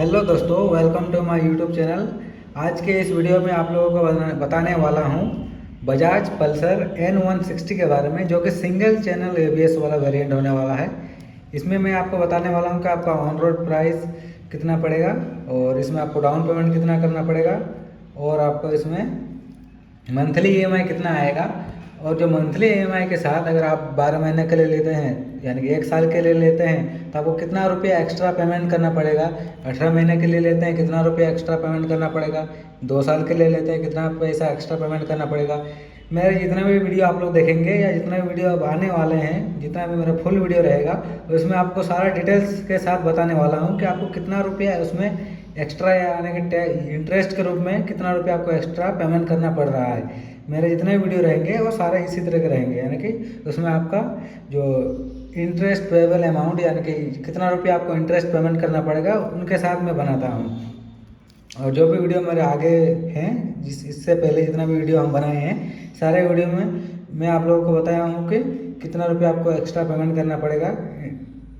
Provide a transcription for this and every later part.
Hello दोस्तों, welcome to my YouTube channel. आज के इस वीडियो में आप लोगों को बताने वाला हूं बजाज पल्सर N160 के बारे में, जो कि सिंगल चैनल ABS वाला वेरिएंट होने वाला है। इसमें मैं आपको बताने वाला हूं कि आपका ऑन रोड प्राइस कितना पड़ेगा और इसमें आपको डाउन पेमेंट कितना करना पड़ेगा और आपको इसमें मंथली EMI कितना आएगा। और जो मंथली EMI के साथ अगर आप 12 महीने के लिए लेते हैं, यानी कि 1 साल के लिए लेते हैं, तो आपको कितना रुपया एक्स्ट्रा पेमेंट करना पड़ेगा। 18 महीने के लिए लेते हैं, कितना रुपया एक्स्ट्रा पेमेंट करना पड़ेगा। 2 साल के लिए लेते हैं, कितना पैसा एक्स्ट्रा पेमेंट करना पड़ेगा। मेरे जितना भी वीडियो आप लोग देखेंगे या जितना भी वीडियो अब आने वाले हैं, जितना भी मेरा फुल वीडियो रहेगा, तो इसमें आपको सारा डिटेल्स के साथ बताने वाला हूँ कि आपको कितना रुपया उसमें एक्स्ट्रा, यानी कि इंटरेस्ट के रूप में कितना रुपया आपको एक्स्ट्रा पेमेंट करना पड़ रहा है। मेरे जितने वीडियो रहेंगे वो सारे इसी तरह के रहेंगे, यानी कि उसमें आपका जो इंटरेस्ट पेबल अमाउंट, यानी कि कितना रुपया आपको इंटरेस्ट पेमेंट करना पड़ेगा, उनके साथ मैं बनाता हूँ। और जो भी वीडियो मेरे आगे हैं, इससे पहले जितना भी वीडियो हम बनाए हैं, सारे वीडियो में मैं आप लोगों को बताया हूँ कि कितना रुपया आपको एक्स्ट्रा पेमेंट करना पड़ेगा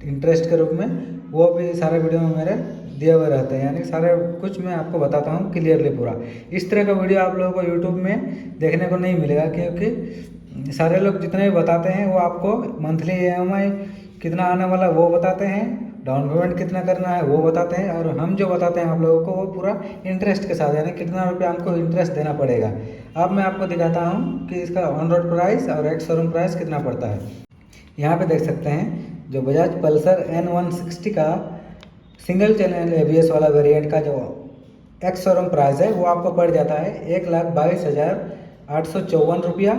इंटरेस्ट के रूप में। वो भी सारे वीडियो में मेरे दिए हुए रहते हैं, यानी सारे कुछ मैं आपको बताता हूँ क्लियरली पूरा। इस तरह का वीडियो आप लोगों को यूट्यूब में देखने को नहीं मिलेगा, क्योंकि सारे लोग जितने भी बताते हैं वो आपको मंथली EMI कितना आने वाला वो बताते हैं, डाउन पेमेंट कितना करना है वो बताते हैं, और हम जो बताते हैं आप लोगों को वो पूरा इंटरेस्ट के साथ, यानी कितना रुपया हमको इंटरेस्ट देना पड़ेगा। अब मैं आपको दिखाता हूँ कि इसका ऑन रोड प्राइस और एक्स शोरूम प्राइस कितना पड़ता है। यहाँ पे देख सकते हैं जो बजाज पल्सर N160 का सिंगल चैनल ABS वाला वेरिएंट का जो एक्स शोरूम प्राइस है वो आपको पड़ जाता है 1,22,854 रुपया।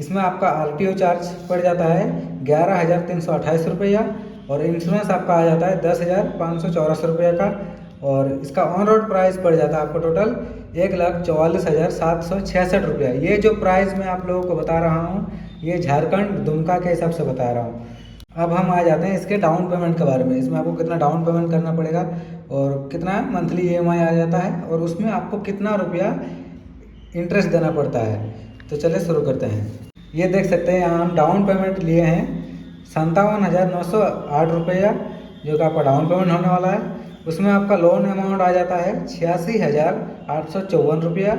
इसमें आपका RTO चार्ज पड़ जाता है 11,328 रुपया और इंश्योरेंस आपका आ जाता है 10,584 रुपये का। और इसका ऑन रोड प्राइस पड़ जाता है आपको टोटल 1,44,766 रुपया। ये जो प्राइस मैं आप लोगों को बता रहा हूँ, ये झारखंड दुमका के हिसाब से बता रहा हूँ। अब हम आ जाते हैं इसके डाउन पेमेंट के बारे में। इसमें आपको कितना डाउन पेमेंट करना पड़ेगा और कितना मंथली EMI आ जाता है और उसमें आपको कितना रुपया इंटरेस्ट देना पड़ता है। तो चलिए शुरू करते हैं। ये देख सकते हैं यहाँ हम डाउन पेमेंट लिए हैं 57,908 रुपया, जो कि आपका डाउन पेमेंट होने वाला है। उसमें आपका लोन अमाउंट आ जाता है 86,854 रुपया।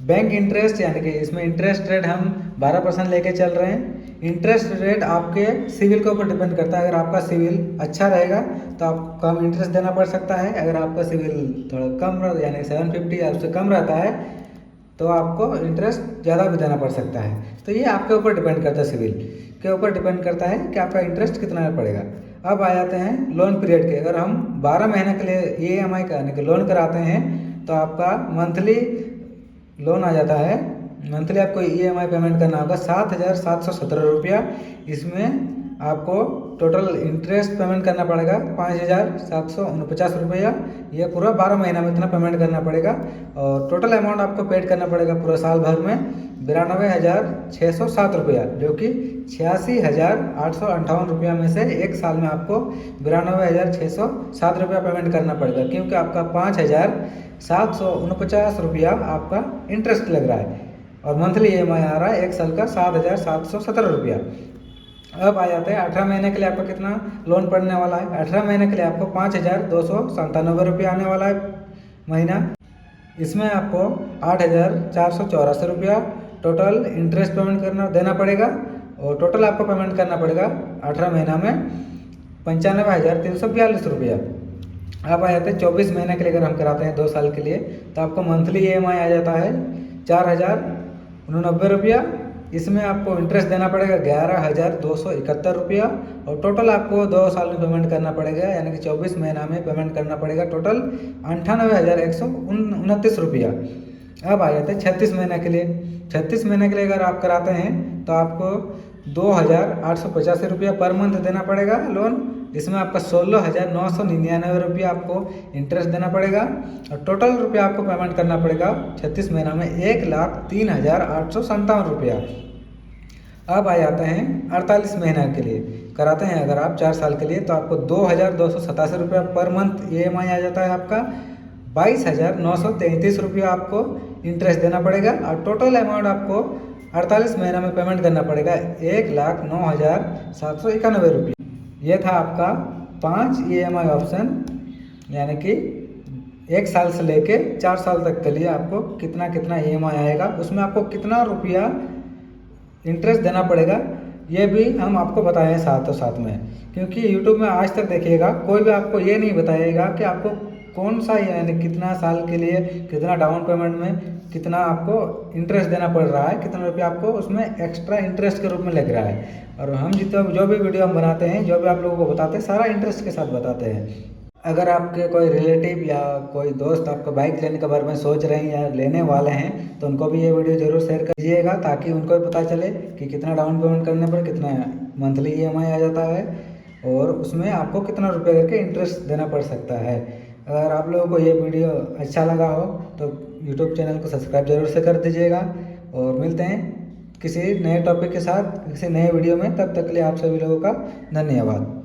बैंक इंटरेस्ट, यानी कि इसमें इंटरेस्ट रेट हम 12% लेके चल रहे हैं। इंटरेस्ट रेट आपके सिविल के ऊपर डिपेंड करता है। अगर आपका सिविल अच्छा रहेगा तो आपको कम इंटरेस्ट देना पड़ सकता है। अगर आपका सिविल थोड़ा कम, यानी 750 या उससे कम रहता है, तो आपको इंटरेस्ट ज़्यादा भी देना पड़ सकता है। तो ये आपके ऊपर डिपेंड करता है, सिविल के ऊपर डिपेंड करता है कि आपका इंटरेस्ट कितना पड़ेगा। अब आ जाते हैं लोन पीरियड के। अगर हम 12 महीने के लिए EMI का, यानी कि लोन कराते हैं, तो आपका मंथली लोन आ जाता है, मंथली आपको EMI पेमेंट करना होगा 7,717 रुपया। इसमें आपको टोटल इंटरेस्ट पेमेंट करना पड़ेगा 5,749 रुपया। ये पूरा 12 महीना में इतना पेमेंट करना पड़ेगा। और टोटल अमाउंट आपको पेड करना पड़ेगा पूरा साल भर में 92,607 रुपया, जो कि 86,858 रुपया में से एक साल में आपको 92,607 रुपया पेमेंट करना पड़ेगा, क्योंकि आपका 5,749 रुपया आपका इंटरेस्ट लग रहा है और मंथली EMI आ रहा है एक साल का 7,717 रुपया। अब आ जाते हैं 18 महीने के लिए आपका कितना लोन पड़ने वाला है। 18 महीने के लिए आपको 5,297 रुपया आने वाला है महीना। इसमें आपको 8,484 रुपया टोटल इंटरेस्ट पेमेंट देना पड़ेगा और टोटल आपको पेमेंट करना पड़ेगा 18 महीना में 95,342 रुपया। अब आ जाते हैं 24 महीने के लिए। अगर हम कराते हैं 2 साल के लिए, तो आपको मंथली EMI आ जाता है 4,089 रुपया। इसमें आपको इंटरेस्ट देना पड़ेगा 11,271 रुपया और टोटल आपको 2 साल में पेमेंट करना पड़ेगा, यानी कि 24 महीना में पेमेंट करना पड़ेगा टोटल 98,129 रुपया। अब आ जाते हैं 36 महीने के लिए। 36 महीने के लिए अगर आप कराते हैं तो आपको 2,885 रुपया पर मंथ देना पड़ेगा लोन। इसमें आपका 16,999 रुपया आपको इंटरेस्ट देना पड़ेगा और टोटल रुपया आपको पेमेंट करना पड़ेगा 36 महीना में 1,03,857 रुपया। अब आ जाते हैं 48 महीना के लिए कराते हैं अगर आप 4 साल के लिए, तो आपको 2,287 रुपया पर मंथ EMI आ जाता है आपका। 22,933 रुपया आपको इंटरेस्ट देना पड़ेगा और टोटल अमाउंट आपको 48 महीना में पेमेंट करना पड़ेगा 1,09,791 रुपये। ये था आपका 5 EMI ऑप्शन, यानी कि 1 साल से लेके 4 साल तक के लिए आपको कितना कितना EMI आएगा, उसमें आपको कितना रुपया इंटरेस्ट देना पड़ेगा, ये भी हम आपको बताएं साथों साथ में। क्योंकि यूट्यूब में आज तक देखिएगा कोई भी आपको ये नहीं बताएगा कि आपको कौन सा यानी कितना साल के लिए कितना डाउन पेमेंट में कितना आपको इंटरेस्ट देना पड़ रहा है, कितना रुपया आपको उसमें एक्स्ट्रा इंटरेस्ट के रूप में लग रहा है। और हम जितना जो भी वीडियो हम बनाते हैं, जो भी आप लोगों को बताते हैं, सारा इंटरेस्ट के साथ बताते हैं। अगर आपके कोई रिलेटिव या कोई दोस्त आपको बाइक लेने के बारे में सोच रहे हैं या लेने वाले हैं, तो उनको भी ये वीडियो ज़रूर शेयर कर दीजिएगा, ताकि उनको भी पता चले कि कितना डाउन पेमेंट करने पर कितना मंथली EMI आ जाता है और उसमें आपको कितना रुपये करके इंटरेस्ट देना पड़ सकता है। अगर आप लोगों को ये वीडियो अच्छा लगा हो तो यूट्यूब चैनल को सब्सक्राइब जरूर से कर दीजिएगा। और मिलते हैं किसी नए टॉपिक के साथ किसी नए वीडियो में, तब तक के लिए आप सभी लोगों का धन्यवाद।